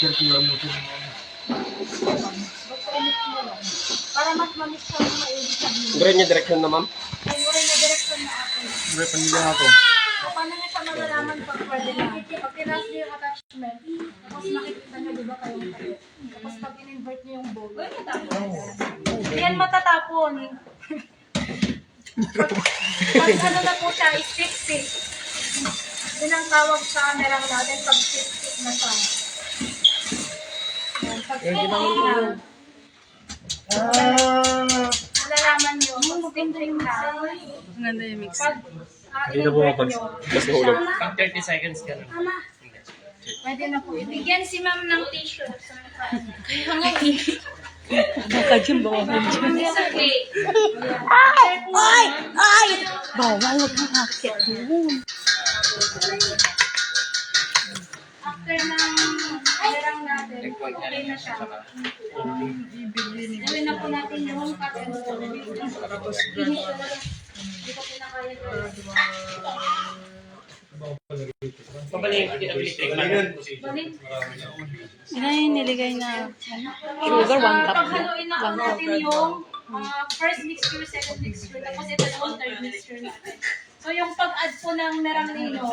circular motion mo. Para mas mamis ko yung maibig sabihin. Gawin niya direksyon na, ma'am? Ay, wala na direksyon na ako. Pre, panila na to. So, paano nyo siya malalaman pag pwede na? Pag tinas nyo yung attachment, tapos makikita nyo, di ba, kayong tayo. Tapos pag in-invert nyo yung bowl, yan matatapon. Pag ano na po siya, stick-stick. Yun ang tawag sa camera natin pag stick-stick na siya. Yan, pag stick-stick na. Malalaman nyo, pag stick-stick na. Ang ganda yung mix. Pag Hindi na in-invert bumabagsak. nyo, Mas mahulog. Pang 30 seconds ka na. pwede na po. Ibigyan si ma'am ng tissue. Baka dyan, bawal dyan. It's okay. Ay! Ay! Bawal, huwag kang akit. After ng perang natin, okay na siya. Gawin na po natin yung cut and roll. Hindi ko pinakaya ko. Pabalik yung electric man. Balik. Ina yung niligay na sugar, 1 cup. Paghaluin na po natin yung first mixture, second mixture, tapos ito yung third mixture natin. So yung pag-add po ng merang ninyo,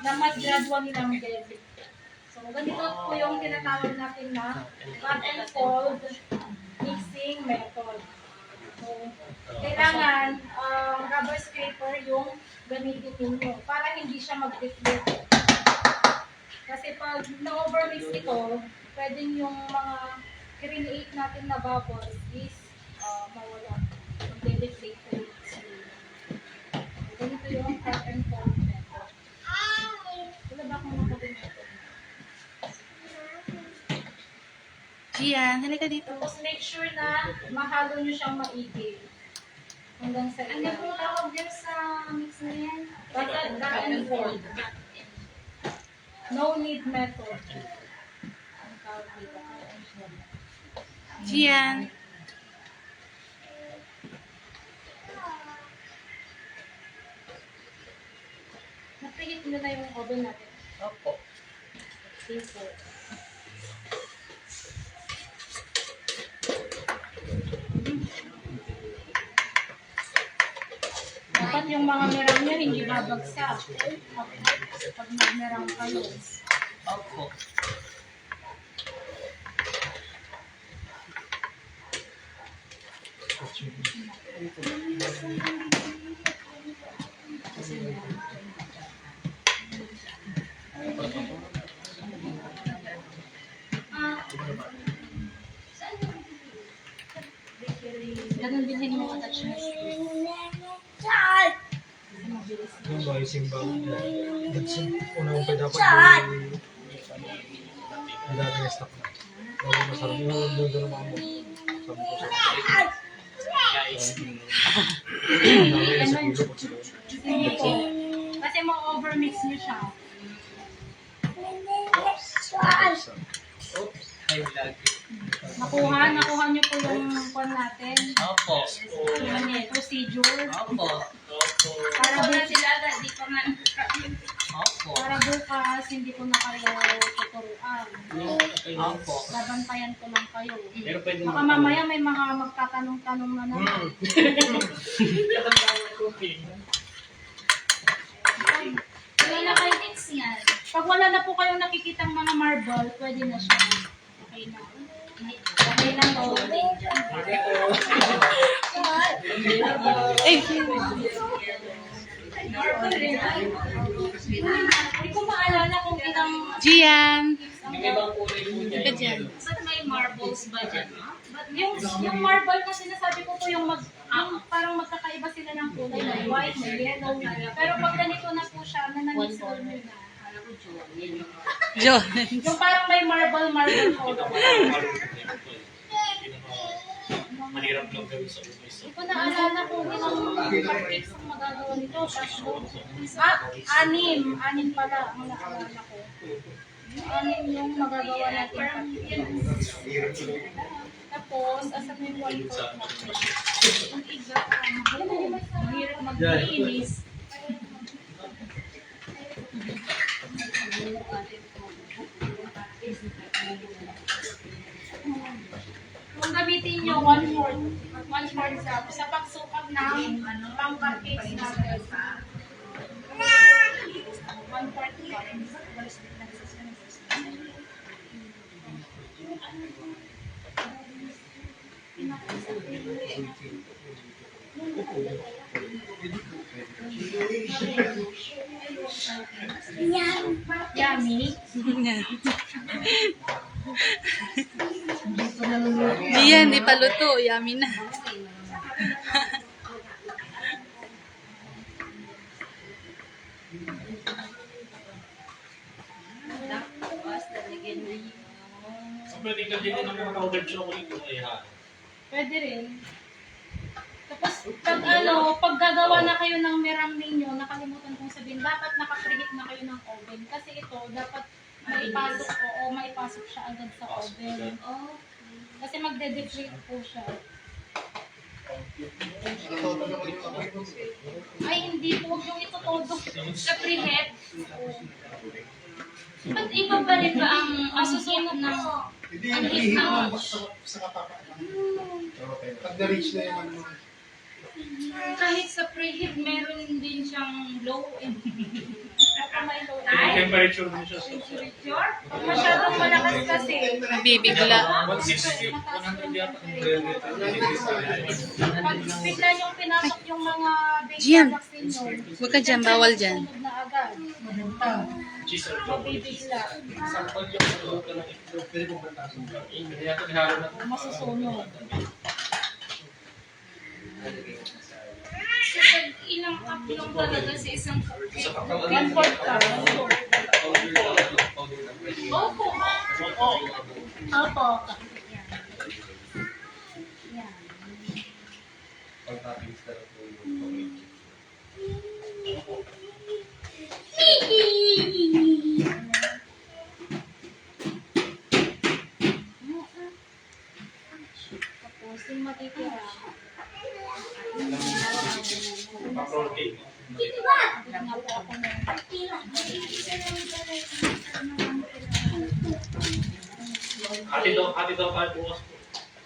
na mas gradual nilang din. So ganito po yung tinatawag natin na cut and fold mixing method. So kailangan rubber scraper yung gamitin ninyo para hindi siya mag-deflate. Kasi pag na-overmix ito, pwedeng yung mga create natin na bubbles is mawala. Mag-deflate ko yung ganito yung cut and fold method. Wala ba akong nakabing method? Gian, halika dito. Tapos make sure na mahalo nyo siyang maigi. Hanggang sa Ano po tawag dyan sa mix na yan? cut and fold. No need method. Ang tawag dito, cut and fold. Gian. Napreheat nyo na yung oven natin. Opo. Simple. Dapat yung mga merang nyo hindi babagsak. Pag nagmerang kayo. Opo. Ganun din din yung attachment. Yung ba, yung simba. Unang pa dapat yung dati na stock na. Bago masarap yung doon na mga mo. Sabi ko sa Hindi po. Kasi ma-overmix nyo siya. Oops. Ay, lagi. Nakuha nyo po yung kwan natin. Opo. Yung procedure. Opo. Para Wala bukas, sila agad, di pa nga. Opo. para bukas hindi ko na kayo tuturuan. Opo. Babantayan ko lang kayo. Pero pwede Baka mamaya may mga magtatanong-tanong na naman. Wala na kayo mix yan. Pag wala na po kayong nakikitang mga marble, pwede na siya. Okay na. Okay na to. Eh, Hindi ko maalala kung ilang Gian. Yung ibang kulay po niya. Halika dyan. Ba't may marbles ba dyan? yung marble na sinasabi ko po yung parang magkakaiba sila ng kulay, may white, may yellow, pero pag ganito na po siya, nananixol nyo na. John. Yung parang may marble color. Mahirap lang gawin sa umis. Hindi ko naalala kung ilang cupcakes ang magagawa nito. Anim pala ang naalala ko. Anim yung magagawa natin. Tapos, asan mo yung 1/4 na? Ang iga, mahirap mag-linis. Kung gamitin nyo, 1/4. 1/4 sa pagsukag ng pang-cupcakes natin. 1/4 pa. Yummy. Di yan, di pa luto. Yummy na. Pwede ka din ng mga powdered chocolate kung ay ha. Pwede rin. Tapos, pag gagawa na kayo ng merang ninyo, nakalimutan kong sabihin, dapat nakapreheat na kayo ng oven. Kasi ito, dapat maipasok siya agad sa oven. Kasi magde-deflate po siya. Ay, hindi po. Huwag yung ito todo. Sa preheat. Ba't iba ba rin ba ang susunod ng ang heat ng Pag na-reach na yung ano. kahit sa preheat, meron din siyang low and Yung temperature mo siya sa temperature. Pag masyadong malakas kasi, Nabibigla. 160, 100 yata. pag bigla yung pinasok yung mga baby Gian, products ninyo, huwag ka dyan, bawal dyan. sunog na agad. Cheese or chocolate. Mabibigla. Sample yung luto ng itlog. Hindi natin ihalo na. Masusunog. So, pag ilang cup lang talaga sa isang cupcake. 1/4 ka. Opo. Opo. Yan. Tapos yung matitira. Pa-protein. Nga po ako na. Hati daw kahit bukas po.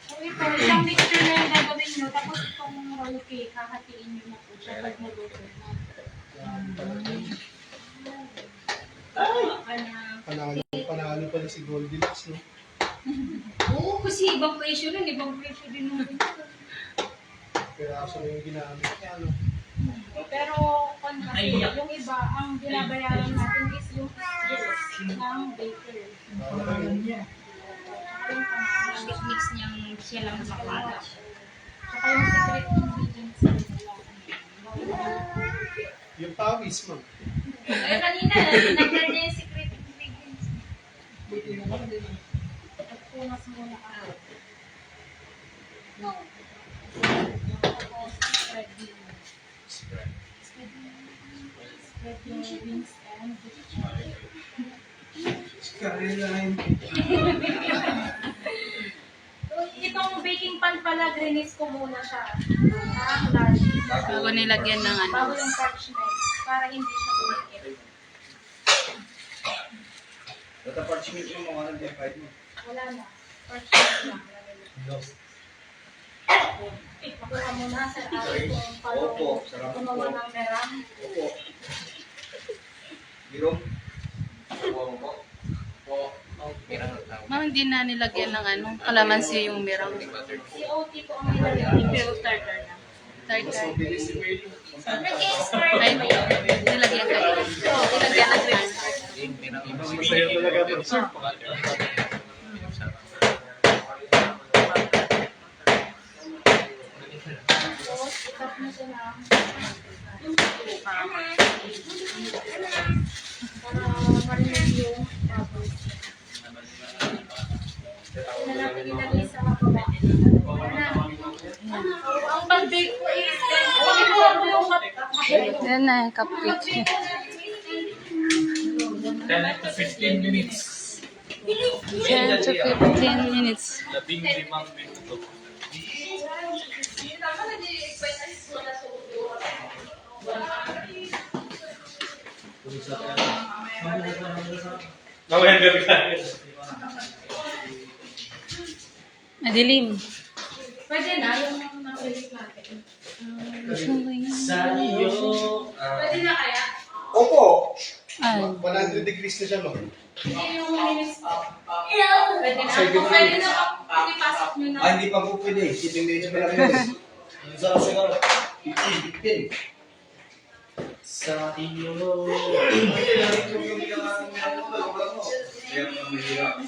So ito, isang mixture na yung gagawin nyo. Tapos itong roll cake, hahatiin nyo na po siya pag maluto na. Panalo pala si Goldilocks, no? Oo, kasi ibang presyo rin. Ibang presyo din naman. Piraso na yung ginamit niya, no? Pero kung kasi yung iba, ang binabayaran natin is yung ng baker. Mix niyang siya lang makakala. Saka yung secret ingredients nila. Yung pawis, ma'am. Kaya kanina, nagdala niya yung secret ingredients. At punas muna ako. No. Spread beans. Spread yung beans and Caroline. itong baking pan pala, grinis ko muna siya. Large. Bago nilagyan ng ano. Bago yung parchment. Para hindi siya bumikit. Data parchment mo mga nag-divide mo. Wala na. Parchment lang. Pakuha mo na sa akin kung paano Opo, sarap po. gumawa ng merang. Opo. Girong. Opo, opo. Opo. Ma'am, hindi na nilagyan ng ano. Kalamansi yung mirang. COT po ang nilalagay. Pero tartar na. Tartar. Nag-expert. Ay, nilagyan kayo. Nilagyan ng cream. Masaya talaga ito. Tapos, itap na siya na. Para marinig yung bubbles. Hindi na natin ilagay sa baba. Ang pag-bake ko is, pag-ibuha mo yung Yan na yung cupcake. 10 to 15 minutes. 10 to 15 minutes. 15 minuto. Mamaya gabi ka. Adilim. Pwede na, yung nakulit natin. Sa iyo. Pwede na kaya? Opo! Ay. 100 degrees na siya, ma'am. Hindi yung minutes. Pwede na. Kung pwede na, ipasok nyo na. Hindi pa po pwede. 7 minutes pa lang yun. Sarap siguro. 15. Sa iyo. Yung